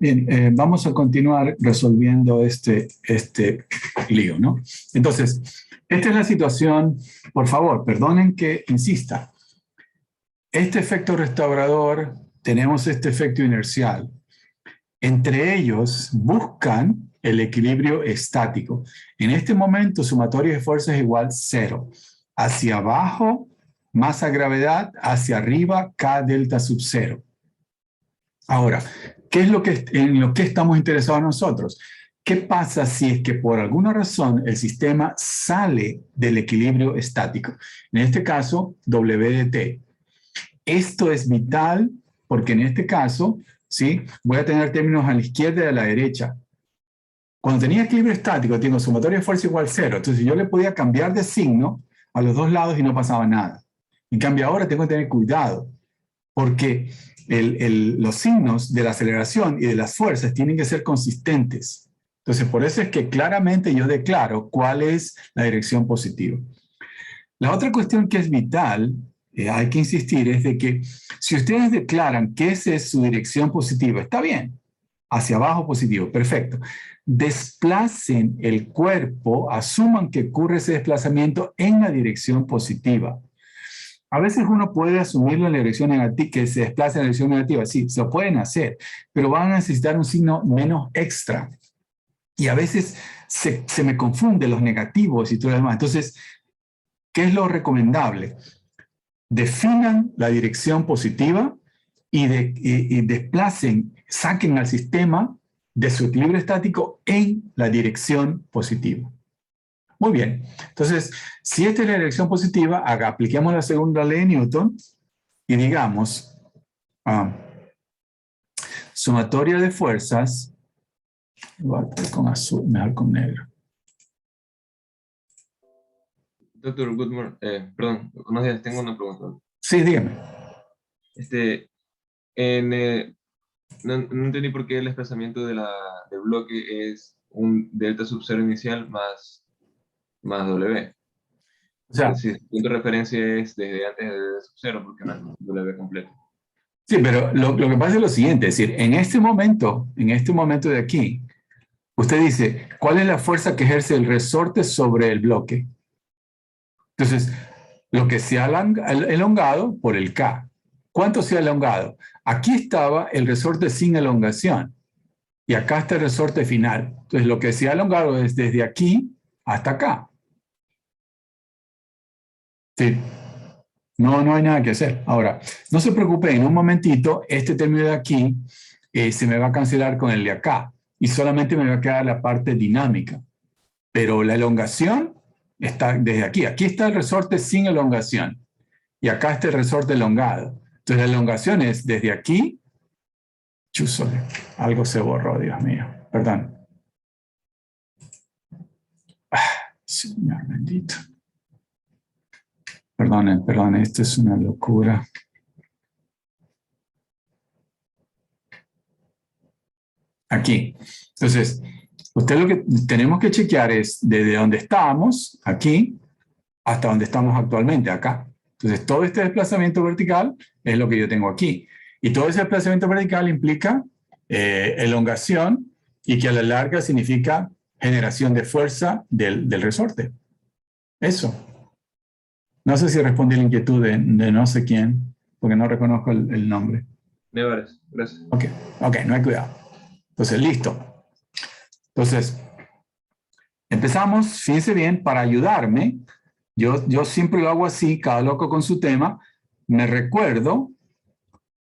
Bien, vamos a continuar resolviendo este lío, ¿no? Entonces, esta es la situación. Por favor, perdonen que insista. Este efecto restaurador, tenemos este efecto inercial. Entre ellos buscan el equilibrio estático. En este momento, sumatorio de fuerzas es igual 0. Hacia abajo, masa gravedad, hacia arriba, K delta sub 0. Ahora, ¿qué es en lo que estamos interesados nosotros? ¿Qué pasa si es que por alguna razón el sistema sale del equilibrio estático? En este caso, W de T. Esto es vital porque en este caso, ¿sí? Voy a tener términos a la izquierda y a la derecha. Cuando tenía equilibrio estático, tengo sumatoria de fuerza igual 0. Entonces yo le podía cambiar de signo a los dos lados y no pasaba nada. En cambio ahora tengo que tener cuidado porque los signos de la aceleración y de las fuerzas tienen que ser consistentes. Entonces, por eso es que claramente yo declaro cuál es la dirección positiva. La otra cuestión que es vital, hay que insistir, es de que si ustedes declaran que esa es su dirección positiva, está bien, hacia abajo positivo, perfecto. Desplacen el cuerpo, asuman que ocurre ese desplazamiento en la dirección positiva. A veces uno puede asumirlo en la dirección negativa, que se desplace en la dirección negativa. Sí, se lo pueden hacer, pero van a necesitar un signo menos extra. Y a veces se me confunden los negativos y todo lo demás. Entonces, ¿qué es lo recomendable? Definan la dirección positiva y desplacen, saquen al sistema de su equilibrio estático en la dirección positiva. Muy bien, entonces, si esta es la dirección positiva, apliquemos la segunda ley de Newton y digamos, sumatoria de fuerzas, voy a poner con azul, mejor con negro. Doctor, perdón, buenos días, tengo una pregunta. Sí, dígame. No entendí por qué el desplazamiento del bloque es un delta sub 0 inicial más W. O sea, Si el punto de referencia es desde antes de delta sub 0, porque no es W completo. sí, pero lo que pasa es lo siguiente, es decir, en este momento de aquí, usted dice, ¿cuál es la fuerza que ejerce el resorte sobre el bloque? Entonces, lo que se ha elongado por el K. ¿Cuánto se ha elongado? Aquí estaba el resorte sin elongación y acá está el resorte final. Entonces, lo que se ha elongado es desde aquí hasta acá. Sí. No hay nada que hacer. Ahora, no se preocupen, en un momentito, este término de aquí se me va a cancelar con el de acá y solamente me va a quedar la parte dinámica. Pero la elongación está desde aquí. Aquí está el resorte sin elongación y acá está el resorte elongado. Entonces la elongación es desde aquí. Chúzole, algo se borró, Dios mío. Perdón. Señor bendito. Perdonen, esto es una locura. Aquí. Entonces, usted lo que tenemos que chequear es desde donde estábamos, aquí, hasta donde estamos actualmente, acá. Entonces, todo este desplazamiento vertical es lo que yo tengo aquí. Y todo ese desplazamiento vertical implica elongación y que a la larga significa generación de fuerza del resorte. Eso. No sé si respondí la inquietud de no sé quién, porque no reconozco el nombre. Nevares, gracias. Ok, no hay cuidado. Entonces, listo. Entonces, empezamos, fíjense bien, para ayudarme, yo siempre lo hago así, cada loco con su tema, me recuerdo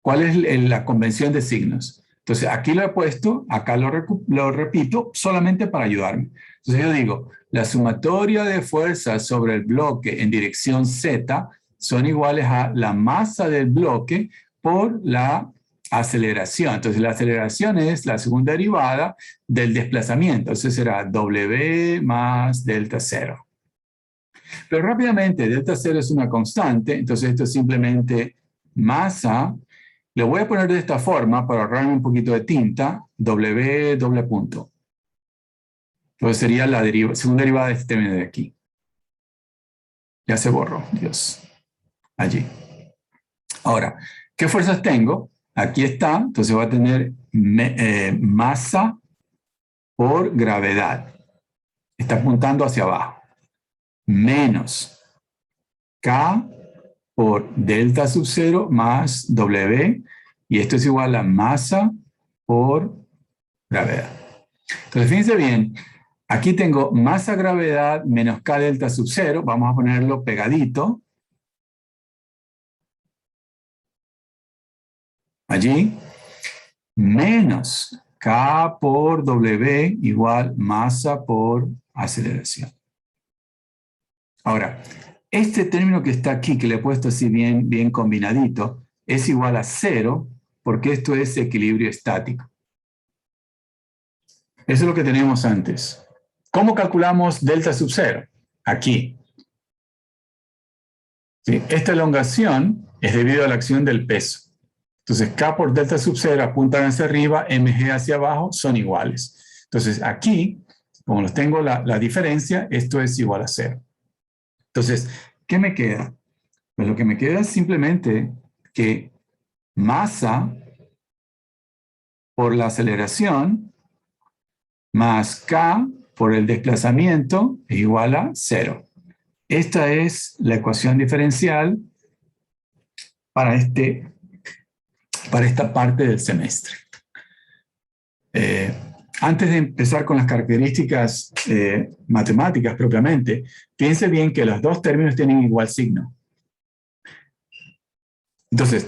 cuál es la convención de signos. Entonces, aquí lo he puesto, acá lo repito, solamente para ayudarme. Entonces, yo digo, la sumatoria de fuerzas sobre el bloque en dirección Z son iguales a la masa del bloque por la aceleración. Entonces, la aceleración es la segunda derivada del desplazamiento. Entonces, será W más delta 0. Pero rápidamente, delta 0 es una constante, entonces esto es simplemente masa. Le voy a poner de esta forma para ahorrarme un poquito de tinta, W doble punto. Entonces sería la segunda derivada de este término de aquí. Ya se borró, Dios. Allí. Ahora, ¿qué fuerzas tengo? Aquí está, entonces va a tener masa por gravedad. Está apuntando hacia abajo. Menos K por delta sub 0 más W. Y esto es igual a masa por gravedad. Entonces, fíjense bien. Aquí tengo masa gravedad menos K delta sub 0. Vamos a ponerlo pegadito. Allí. Menos K por W igual masa por aceleración. Ahora, este término que está aquí, que le he puesto así bien combinadito, es igual a 0 porque esto es equilibrio estático. Eso es lo que teníamos antes. ¿Cómo calculamos delta sub 0? Aquí. ¿Sí? Esta elongación es debido a la acción del peso. Entonces, K por delta sub 0 apuntan hacia arriba, mg hacia abajo, son iguales. Entonces, aquí, como los tengo la diferencia, esto es igual a 0. Entonces, ¿qué me queda? Pues lo que me queda es simplemente que masa por la aceleración más K por el desplazamiento es igual a 0. Esta es la ecuación diferencial para esta parte del semestre. Antes de empezar con las características matemáticas propiamente, piense bien que los dos términos tienen igual signo. Entonces,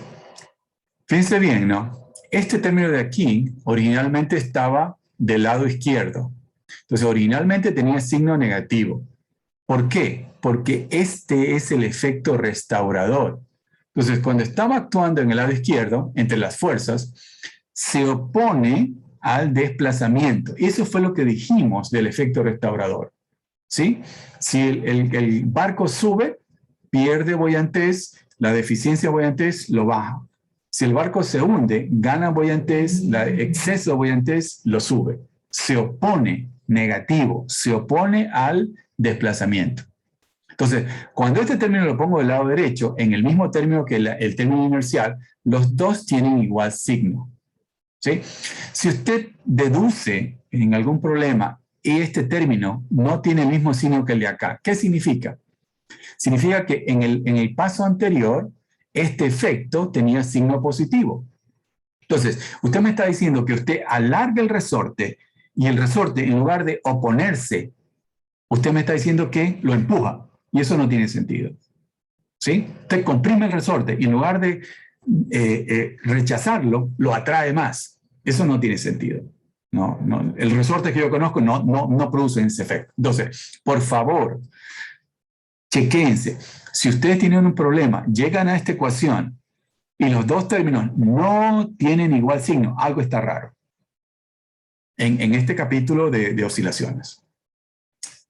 piense bien, ¿no? Este término de aquí originalmente estaba del lado izquierdo. Entonces, originalmente tenía signo negativo. ¿Por qué? Porque este es el efecto restaurador. Entonces, cuando estaba actuando en el lado izquierdo, entre las fuerzas, se opone al desplazamiento. Y eso fue lo que dijimos del efecto restaurador. ¿Sí? Si el barco sube, pierde buoyantez, la deficiencia de buoyantez lo baja. Si el barco se hunde, gana buoyantez, el exceso de buoyantez lo sube. Se opone negativo, se opone al desplazamiento. Entonces, cuando este término lo pongo del lado derecho, en el mismo término que el término inercial, los dos tienen igual signo. ¿Sí? Si usted deduce en algún problema y este término no tiene el mismo signo que el de acá, ¿qué significa? Significa que en el paso anterior, este efecto tenía signo positivo. Entonces, usted me está diciendo que usted alarga el resorte y el resorte, en lugar de oponerse, usted me está diciendo que lo empuja. Y eso no tiene sentido. ¿Sí? Usted comprime el resorte y en lugar de rechazarlo, lo atrae más. Eso no tiene sentido. No, el resorte que yo conozco no produce ese efecto. Entonces, por favor, chequéense. Si ustedes tienen un problema, llegan a esta ecuación y los dos términos no tienen igual signo, algo está raro en este capítulo de oscilaciones.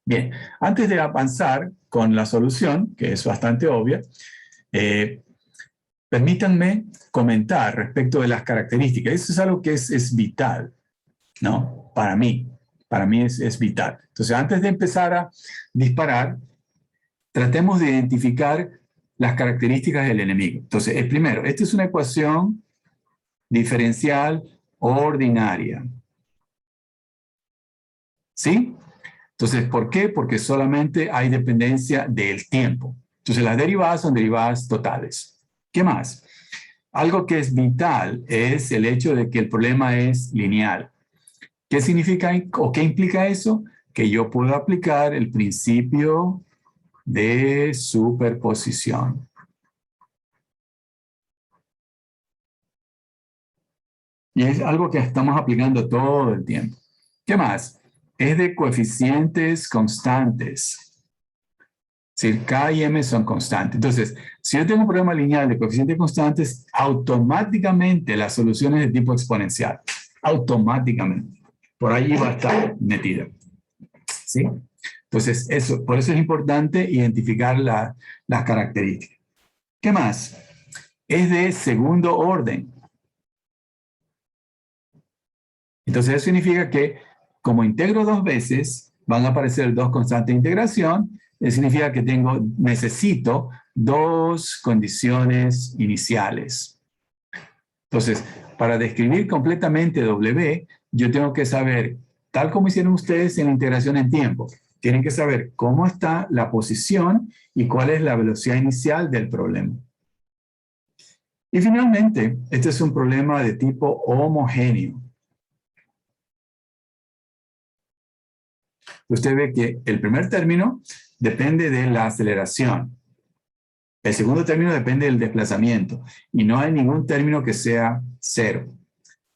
Bien, antes de avanzar con la solución, que es bastante obvia, permítanme comentar respecto de las características. Eso es algo que es vital, ¿no? Para mí es vital. Entonces, antes de empezar a disparar, tratemos de identificar las características del enemigo. Entonces, el primero, esta es una ecuación diferencial ordinaria. ¿Sí? Entonces, ¿por qué? Porque solamente hay dependencia del tiempo. Entonces, las derivadas son derivadas totales. ¿Qué más? Algo que es vital es el hecho de que el problema es lineal. ¿Qué significa o qué implica eso? Que yo puedo aplicar el principio de superposición. Y es algo que estamos aplicando todo el tiempo. ¿Qué más? Es de coeficientes constantes. Es decir, K y M son constantes. Entonces, si yo tengo un problema lineal de coeficientes constantes, automáticamente la solución es de tipo exponencial. Automáticamente. Por ahí va a estar metida. ¿Sí? Entonces, por eso es importante identificar las características. ¿Qué más? Es de segundo orden. Entonces, eso significa que como integro dos veces, van a aparecer dos constantes de integración. Eso significa que necesito dos condiciones iniciales. Entonces, para describir completamente W, yo tengo que saber, tal como hicieron ustedes en la integración en tiempo, tienen que saber cómo está la posición y cuál es la velocidad inicial del problema. Y finalmente, este es un problema de tipo homogéneo. Usted ve que el primer término depende de la aceleración. El segundo término depende del desplazamiento. Y no hay ningún término que sea cero.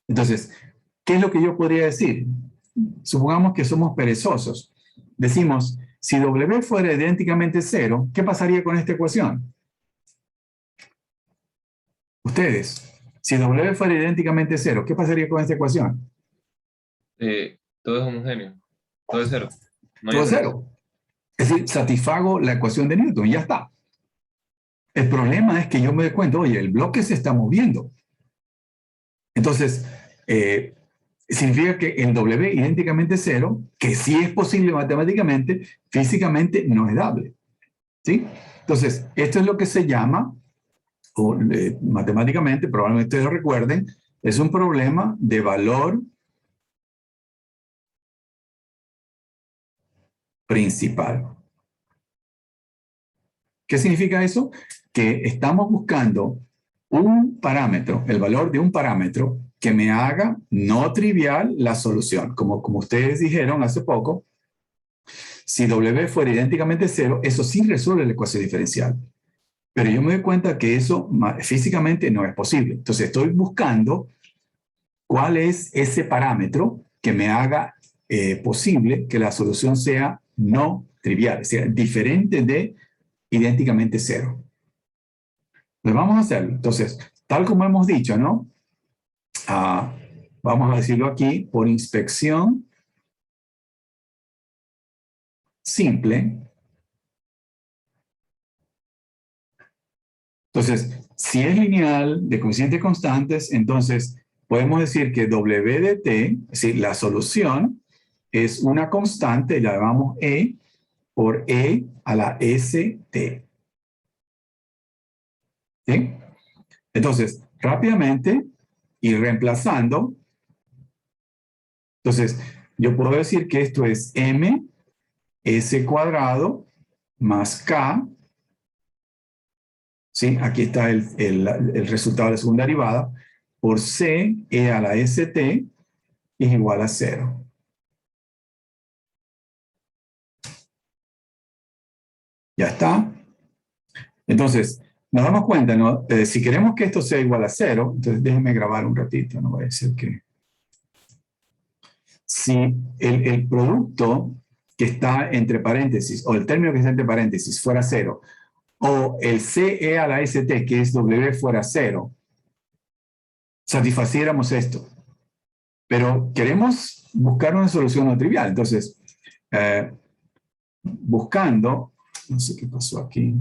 Entonces, ¿qué es lo que yo podría decir? Supongamos que somos perezosos. Decimos, si W fuera idénticamente cero, ¿qué pasaría con esta ecuación? Ustedes, si W fuera idénticamente cero, ¿qué pasaría con esta ecuación? Todo es homogéneo. Todo es cero. No hay Todo es otro. cero. Es decir, satisfago la ecuación de Newton y ya está. El problema es que yo me doy cuenta, oye, el bloque se está moviendo. Entonces, significa que el W idénticamente cero, que sí es posible matemáticamente, físicamente no es dable. ¿Sí? Entonces, esto es lo que se llama, o matemáticamente, probablemente ustedes lo recuerden, es un problema de valor principal. ¿Qué significa eso? Que estamos buscando un parámetro, el valor de un parámetro que me haga no trivial la solución. Como ustedes dijeron hace poco, si W fuera idénticamente cero, eso sí resuelve la ecuación diferencial. Pero yo me doy cuenta que eso físicamente no es posible. Entonces estoy buscando cuál es ese parámetro que me haga posible que la solución sea no trivial, sea diferente de idénticamente cero. Pues vamos a hacerlo. Entonces, tal como hemos dicho, ¿no? Vamos a decirlo aquí, por inspección simple. Entonces, si es lineal de coeficientes constantes, entonces podemos decir que W de t, es decir, la solución, es una constante, la llamamos E, por E a la ST. ¿Sí? Entonces, rápidamente, y reemplazando, entonces, yo puedo decir que esto es M S cuadrado más K, ¿sí? Aquí está el resultado de la segunda derivada, por C E a la ST es igual a 0. Ya está. Entonces, nos damos cuenta, ¿no? Si queremos que esto sea igual a 0, entonces déjenme grabar un ratito, no voy a decir que... Si el producto que está entre paréntesis, o el término que está entre paréntesis fuera 0, o el CE a la ST, que es W, fuera 0, satisfaciéramos esto. Pero queremos buscar una solución no trivial. Entonces, buscando, no sé qué pasó aquí.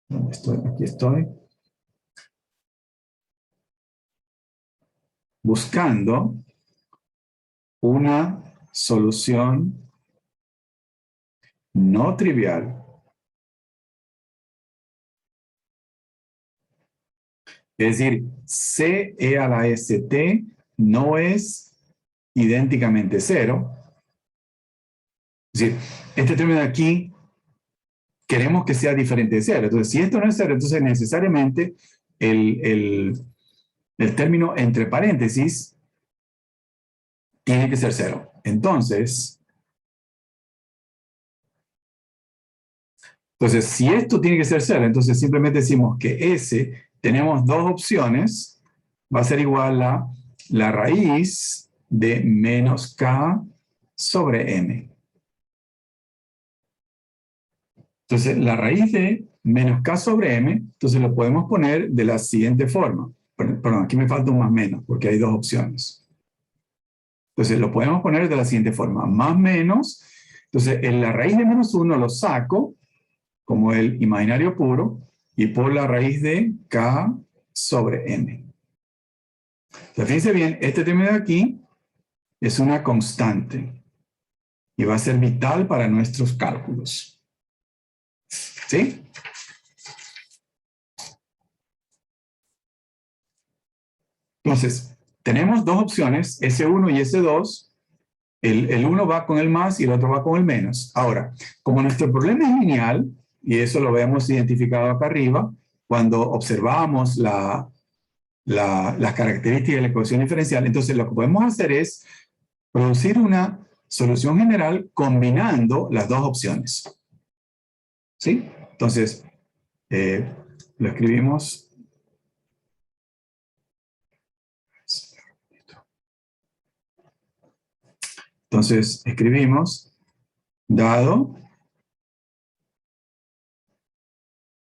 ¿Dónde estoy? Aquí estoy. Buscando una solución no trivial. Es decir, CE a la ST no es idénticamente 0. Es decir, este término de aquí queremos que sea diferente de 0. Entonces, si esto no es 0, entonces necesariamente el término entre paréntesis tiene que ser 0. Entonces, si esto tiene que ser 0, entonces simplemente decimos que S, tenemos dos opciones, va a ser igual a la raíz de menos K sobre M. Entonces, la raíz de menos K sobre M, entonces lo podemos poner de la siguiente forma. Perdón, aquí me falta un más menos, porque hay dos opciones. Entonces, lo podemos poner de la siguiente forma. Más menos, entonces, en la raíz de menos 1 lo saco como el imaginario puro y por la raíz de K sobre M. Entonces, fíjense bien, este término de aquí es una constante y va a ser vital para nuestros cálculos. ¿Sí? Entonces, tenemos dos opciones, S1 y S2. El uno va con el más y el otro va con el menos. Ahora, como nuestro problema es lineal, y eso lo vemos identificado acá arriba, cuando observamos las características de la ecuación diferencial, entonces lo que podemos hacer es producir una solución general combinando las dos opciones. ¿Sí? Entonces, lo escribimos. Entonces, escribimos, dado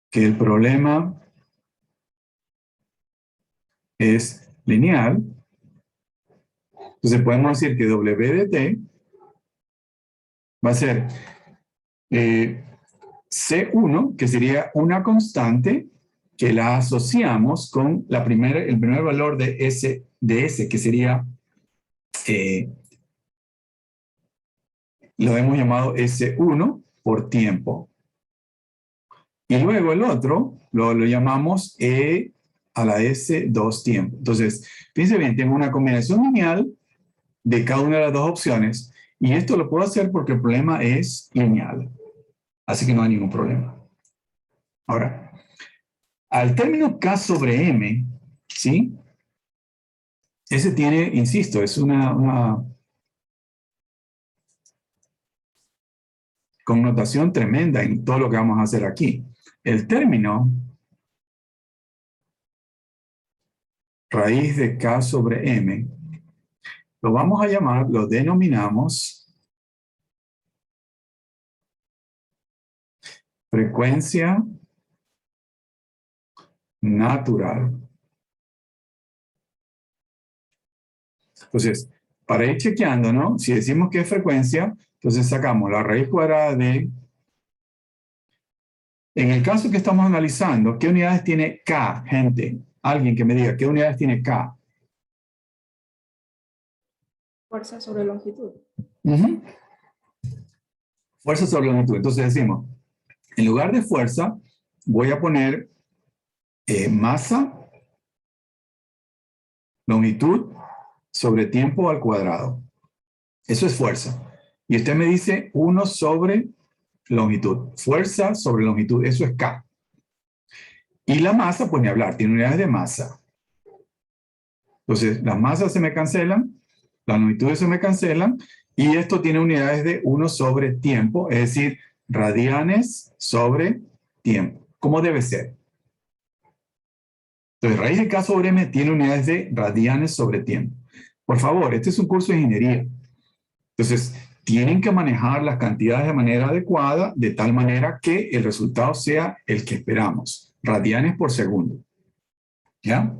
que el problema es lineal, entonces podemos decir que W de t va a ser C1, que sería una constante que la asociamos con el primer valor de S, que sería, lo hemos llamado S1 por tiempo. Y luego el otro lo llamamos E a la S2 tiempo. Entonces, fíjense bien, tengo una combinación lineal de cada una de las dos opciones. Y esto lo puedo hacer porque el problema es lineal. Así que no hay ningún problema. Ahora, al término K sobre M, ¿sí? Ese tiene, insisto, es una connotación tremenda en todo lo que vamos a hacer aquí. El término raíz de K sobre M, lo vamos a llamar, lo denominamos frecuencia natural. Entonces, para ir chequeando, ¿no? Si decimos que es frecuencia, entonces sacamos la raíz cuadrada de... En el caso que estamos analizando, ¿qué unidades tiene K, gente? Alguien que me diga, ¿qué unidades tiene K? Fuerza sobre longitud. Fuerza sobre longitud. Entonces decimos, en lugar de fuerza, voy a poner masa, longitud, sobre tiempo al cuadrado. Eso es fuerza. Y usted me dice 1 sobre longitud. Fuerza sobre longitud, eso es K. Y la masa, pues ni hablar, tiene unidades de masa. Entonces, las masas se me cancelan, las longitudes se me cancelan, y esto tiene unidades de 1 sobre tiempo, es decir, radianes sobre tiempo, como debe ser. Entonces, raíz de K sobre M tiene unidades de radianes sobre tiempo. Por favor, este es un curso de ingeniería. Entonces, tienen que manejar las cantidades de manera adecuada, de tal manera que el resultado sea el que esperamos, radianes por segundo. ¿Ya?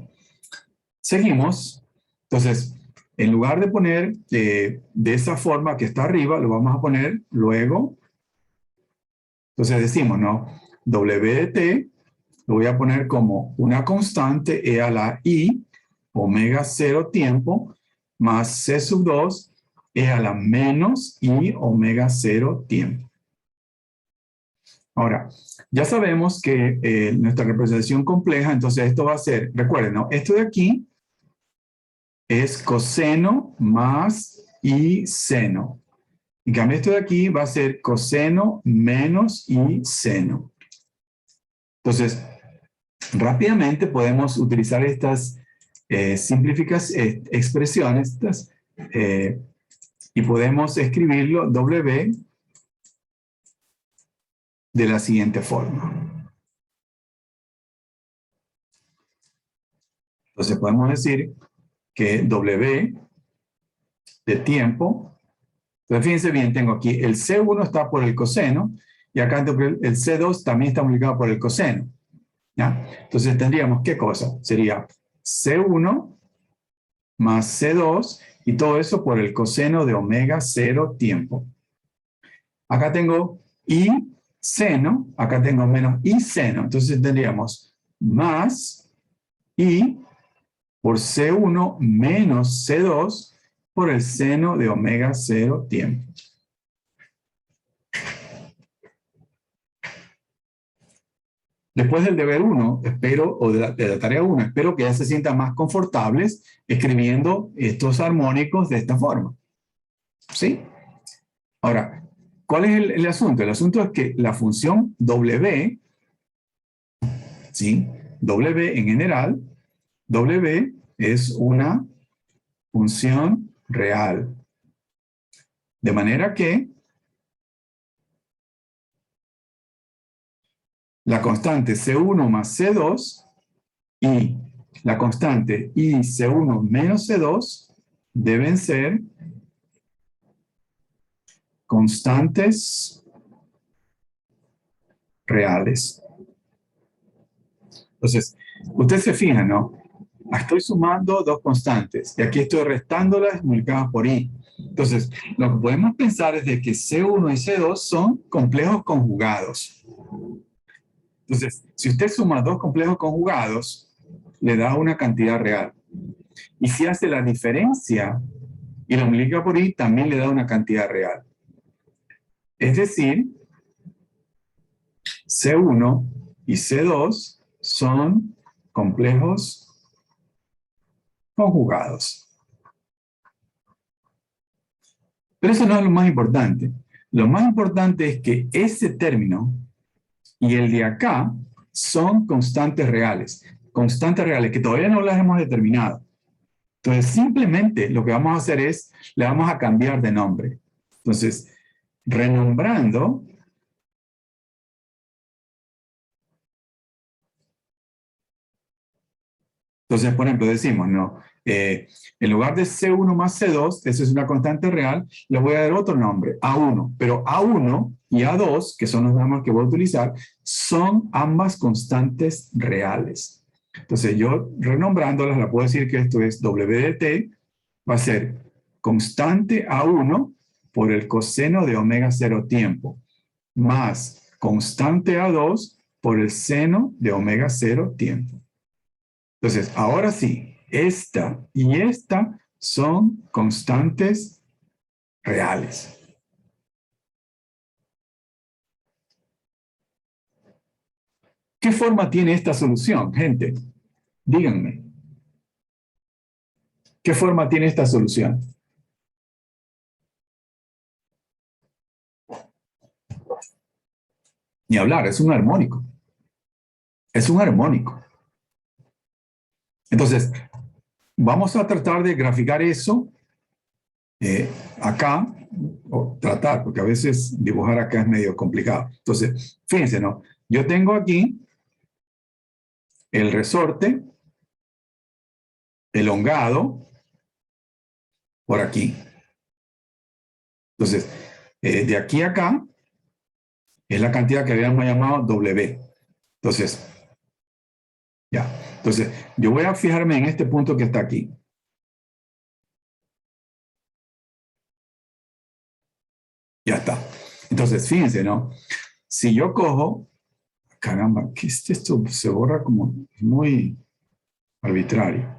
Seguimos. Entonces, en lugar de poner de esa forma que está arriba, lo vamos a poner luego. Entonces decimos, ¿no? W de t lo voy a poner como una constante E a la I, omega 0 tiempo, más C sub 2, E a la menos I, omega 0 tiempo. Ahora, ya sabemos que nuestra representación compleja, entonces esto va a ser, recuerden, ¿no? Esto de aquí es coseno más I seno. En cambio, esto de aquí va a ser coseno menos I seno. Entonces, rápidamente podemos utilizar estas expresiones y podemos escribirlo W de la siguiente forma. Entonces podemos decir que W de tiempo, entonces fíjense bien, tengo aquí el C1 está por el coseno y acá el C2 también está multiplicado por el coseno. ¿Ya? Entonces tendríamos, ¿qué cosa? Sería C1 más C2 y todo eso por el coseno de omega 0 tiempo. Acá tengo I seno, acá tengo menos I seno. Entonces tendríamos más I por C1 menos C2 por el seno de omega 0 tiempo. Después del deber 1, espero, o de la tarea 1, espero que ya se sientan más confortables escribiendo estos armónicos de esta forma. ¿Sí? Ahora, ¿cuál es el asunto? El asunto es que la función W, ¿sí? W en general, W es una función real. De manera que la constante C1 más C2 y la constante IC1 menos C2 deben ser constantes reales. Entonces, usted se fija, ¿no? Estoy sumando dos constantes y aquí estoy restándolas multiplicadas por I. Entonces, lo que podemos pensar es de que C1 y C2 son complejos conjugados. Entonces, si usted suma dos complejos conjugados, le da una cantidad real. Y si hace la diferencia y lo multiplica por I, también le da una cantidad real. Es decir, C1 y C2 son complejos conjugados. Pero eso no es lo más importante. Lo más importante es que ese término y el de acá son constantes reales. Constantes reales que todavía no las hemos determinado. Entonces, simplemente lo que vamos a hacer es, le vamos a cambiar de nombre. Entonces, renombrando, entonces, por ejemplo, decimos, no, en lugar de C1 más C2, esa es una constante real, le voy a dar otro nombre, A1. Pero A1 y A2, que son los nombres que voy a utilizar, son ambas constantes reales. Entonces, yo renombrándolas, la puedo decir que esto es W de T, va a ser constante A1 por el coseno de omega 0 tiempo, más constante A2 por el seno de omega 0 tiempo. Entonces, ahora sí, esta y esta son constantes reales. ¿Qué forma tiene esta solución, gente? Díganme. ¿Qué forma tiene esta solución? Ni hablar, es un armónico. Es un armónico. Entonces, vamos a tratar de graficar eso acá, o tratar, porque a veces dibujar acá es medio complicado. Entonces, fíjense, ¿no? Yo tengo aquí el resorte elongado por aquí. Entonces, de aquí a acá es la cantidad que habíamos llamado W. Entonces, ya. Entonces, yo voy a fijarme en este punto que está aquí. Ya está. Entonces, fíjense, ¿no? Si yo cojo, caramba, que esto se borra como muy arbitrario.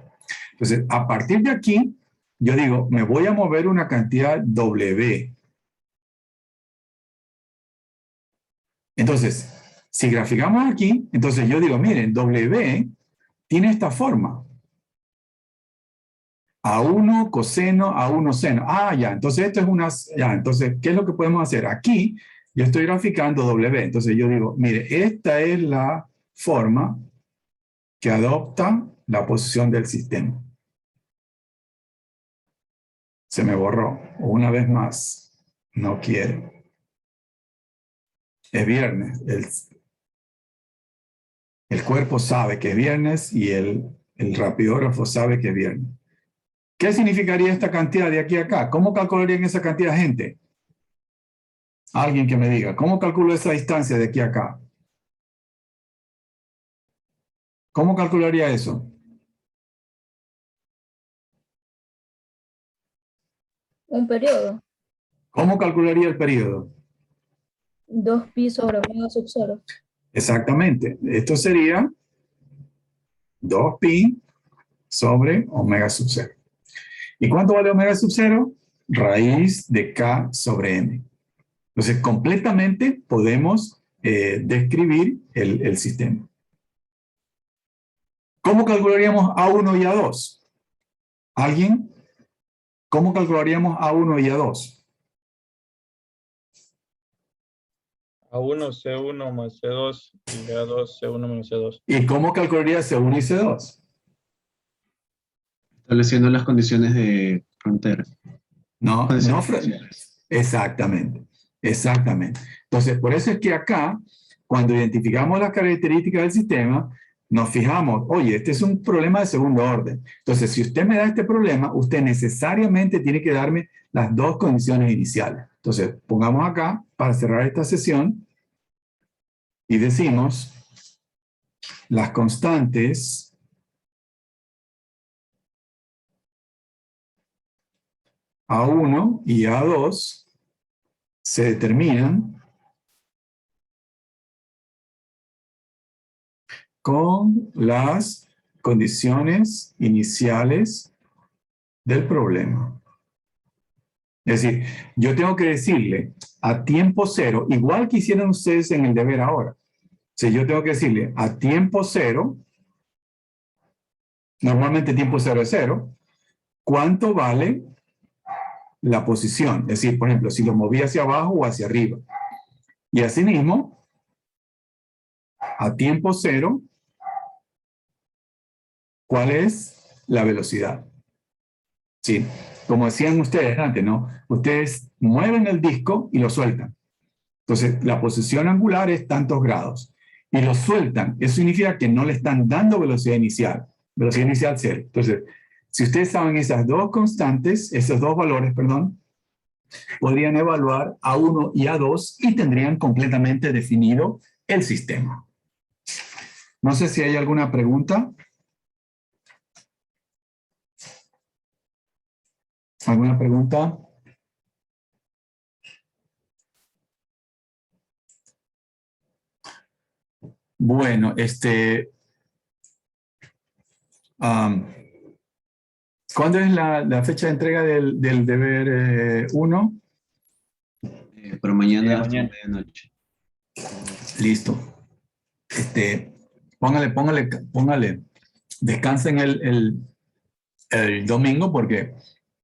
Entonces, a partir de aquí, yo digo, me voy a mover una cantidad W. Entonces, si graficamos aquí, entonces yo digo, miren, W tiene esta forma. A1 coseno, A1 seno. Ah, ya, entonces esto es una... Ya, entonces, ¿qué es lo que podemos hacer? Aquí yo estoy graficando W. Entonces yo digo, mire, esta es la forma que adopta la posición del sistema. Se me borró. Una vez más, no quiero. Es viernes. El cuerpo sabe que es viernes y el rapidógrafo sabe que es viernes. ¿Qué significaría esta cantidad de aquí a acá? ¿Cómo calcularían esa cantidad de gente? Alguien que me diga, ¿cómo calculo esa distancia de aquí a acá? ¿Cómo calcularía eso? Un periodo. ¿Cómo calcularía el periodo? 2pi sobre omega sub 0. Exactamente. Esto sería 2pi sobre omega sub 0. ¿Y cuánto vale omega sub 0? Raíz de k sobre m. Entonces, completamente podemos describir el sistema. ¿Cómo calcularíamos A1 y A2? ¿Alguien? ¿Cómo calcularíamos A1 y A2? A1 C1 más C2 y A2 C1 menos C2. ¿Y cómo calcularía C1 y C2? Estableciendo las condiciones de frontera. No, Condiciones. exactamente, exactamente. Entonces, por eso es que acá, cuando identificamos las características del sistema, nos fijamos, oye, este es un problema de segundo orden. Entonces, si usted me da este problema, usted necesariamente tiene que darme las dos condiciones iniciales. Entonces, pongamos acá, para cerrar esta sesión, y decimos, las constantes A1 y A2 se determinan con las condiciones iniciales del problema. Es decir, yo tengo que decirle a tiempo cero, igual que hicieron ustedes en el deber ahora. Si yo tengo que decirle a tiempo cero, normalmente tiempo cero es cero, ¿cuánto vale la posición? Es decir, por ejemplo, si lo moví hacia abajo o hacia arriba. Y asimismo, a tiempo cero, ¿cuál es la velocidad? Sí, como decían ustedes antes, ¿no? Ustedes mueven el disco y lo sueltan. Entonces, la posición angular es tantos grados. Y lo sueltan. Eso significa que no le están dando velocidad inicial. Velocidad inicial cero. Entonces, si ustedes saben esas dos constantes, esos dos valores, perdón, podrían evaluar A1 y A2 y tendrían completamente definido el sistema. No sé si hay alguna pregunta. ¿Alguna pregunta? Bueno, ¿cuándo es la fecha de entrega del deber 1? Para mañana a la Mañana. medianoche. Listo. Póngale. Descansen el domingo porque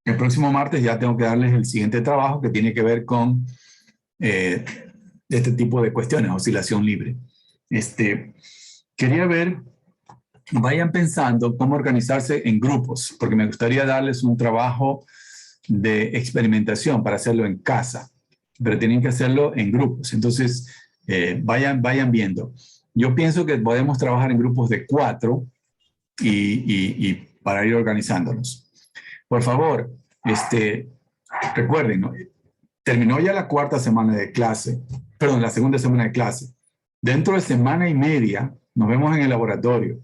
el próximo martes ya tengo que darles el siguiente trabajo que tiene que ver con este tipo de cuestiones, oscilación libre. Quería ver, vayan pensando cómo organizarse en grupos, porque me gustaría darles un trabajo de experimentación para hacerlo en casa, pero tienen que hacerlo en grupos. Entonces, vayan viendo. Yo pienso que podemos trabajar en grupos de 4 y para ir organizándonos. Por favor, recuerden, ¿no? Terminó ya la cuarta semana de clase, perdón, la segunda semana de clase. Dentro de semana y media nos vemos en el laboratorio.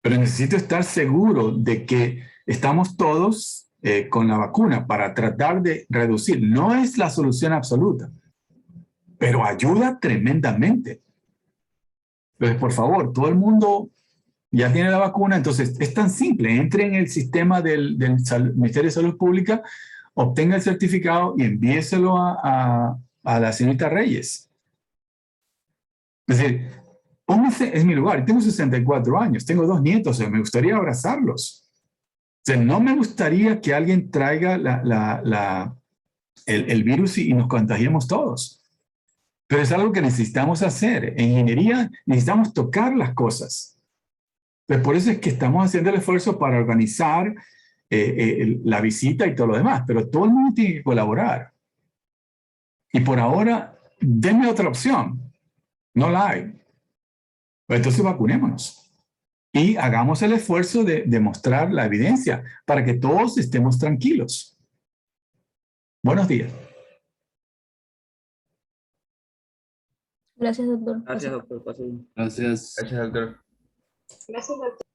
Pero necesito estar seguro de que estamos todos con la vacuna para tratar de reducir. No es la solución absoluta, pero ayuda tremendamente. Entonces, por favor, todo el mundo ya tiene la vacuna, entonces es tan simple. Entre en el sistema del Ministerio de Salud Pública, obtenga el certificado y envíeselo a la señorita Reyes. Es decir, póngase, es mi lugar, tengo 64 años, tengo 2 nietos, me gustaría abrazarlos. O sea, no me gustaría que alguien traiga el virus y nos contagiemos todos. Pero es algo que necesitamos hacer. En ingeniería necesitamos tocar las cosas. Pues por eso es que estamos haciendo el esfuerzo para organizar la visita y todo lo demás, pero todo el mundo tiene que colaborar. Y por ahora, denme otra opción. No la hay. Pues entonces vacunémonos. Y hagamos el esfuerzo de mostrar la evidencia para que todos estemos tranquilos. Buenos días. Gracias, doctor. Gracias, doctor. Pase bien. Gracias. Gracias, doctor. Gracias, doctor.